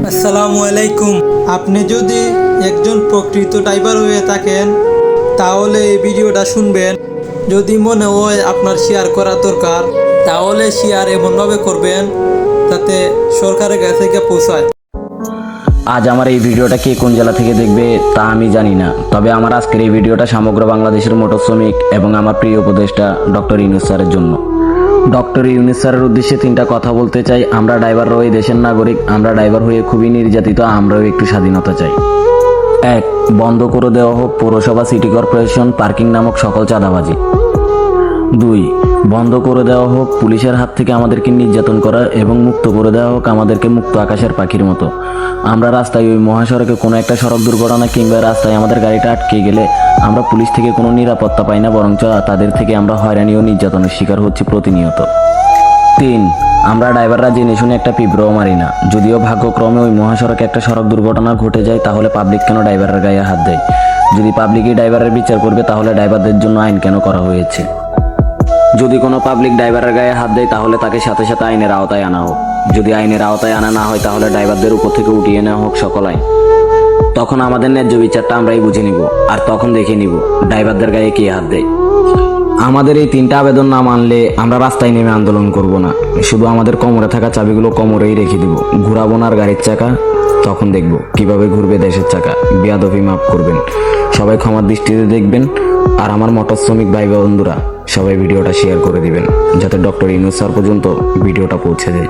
আসসালামু আলাইকুম। আপনি যদি একজন প্রকৃত ড্রাইভার হয়ে থাকেন তাহলে এই ভিডিওটা শুনবেন। যদি মনে হয় আপনার শেয়ার করা দরকার তাহলে শেয়ার এমনভাবে করবেন যাতে সরকারের কাছে গিয়ে পৌঁছায়। আজ আমার এই ভিডিওটা কে কোন জেলা থেকে দেখবে তা আমি জানি না, তবে আমার আজকের এই ভিডিওটা সমগ্র বাংলাদেশের মোটর শ্রমিক এবং আমার প্রিয় উপদেষ্টা ডক্টর ইউনূস স্যারের জন্য। ডক্টর ইউনূস স্যারের উদ্দেশ্যে তিনটা কথা বলতে চাই। আমরা ড্রাইভাররাও এই দেশের নাগরিক, আমরা ড্রাইভার হয়ে খুবই নির্যাতিত, আমরাও একটু স্বাধীনতা চাই। 1. বন্ধ করে দেওয়া হোক পৌরসভা, সিটি কর্পোরেশন, পার্কিং নামক সকল চাঁদাবাজি। 2. বন্ধ করে দেওয়া হোক পুলিশের হাত থেকে আমাদেরকে নির্যাতন করা এবং মুক্ত করে দেওয়া হোক আমাদেরকে মুক্ত আকাশের পাখির মতো। আমরা রাস্তায় ওই মহাসড়কে কোনো একটা সড়ক দুর্ঘটনা কিংবা রাস্তায় আমাদের গাড়িটা আটকে গেলে আমরা পুলিশ থেকে কোনো নিরাপত্তা পাই না, বরঞ্চ তাদের থেকে আমরা হয়রানি ও নির্যাতনের শিকার হচ্ছি প্রতিনিয়ত। 3. আমরা ড্রাইভাররা জেনে শুনে একটা পিঁপড়াও মারি না। যদিও ভাগ্যক্রমে ওই মহাসড়কে একটা সড়ক দুর্ঘটনা ঘটে যায়, তাহলে পাবলিক কেন ড্রাইভারের গায়ে হাত দেয়? যদি পাবলিকই ড্রাইভারের বিচার করবে তাহলে ড্রাইভারদের জন্য আইন কেন করা হয়েছে? যদি কোনো পাবলিক ড্রাইভারের গায়ে হাত দেয় তাহলে তাকে সাথে সাথে আইনের আওতায় আনা হোক। যদি আইনের আওতায় আনা না হয় তাহলে ড্রাইভারদের উপর থেকে উঠিয়ে নেওয়া হোক সকল আইন। তখন আমাদের ন্যায্য বিচারটা আমরাই বুঝে নিব, আর তখন দেখে নিব ড্রাইভারদের গায়ে কে হাত দেয়। আমাদের এই তিনটা আবেদন না মানলে আমরা রাস্তায় নেমে আন্দোলন করব না, শুধু আমাদের কোমরে থাকা চাবিগুলো কোমরেই রেখে দিব, ঘুরাবো না আর গাড়ির চাকা। তখন দেখব কিভাবে ঘুরবে দেশের চাকা। বেয়াদবি মাফ করবেন, সবাই ক্ষমার দৃষ্টিতে দেখবেন। আর আমার মোটর শ্রমিক ভাই বন্ধুরা, সবাই ভিডিওটা শেয়ার করে দিবেন যাতে ডক্টর ইউনূস স্যার পর্যন্ত ভিডিওটা পৌঁছে যায়।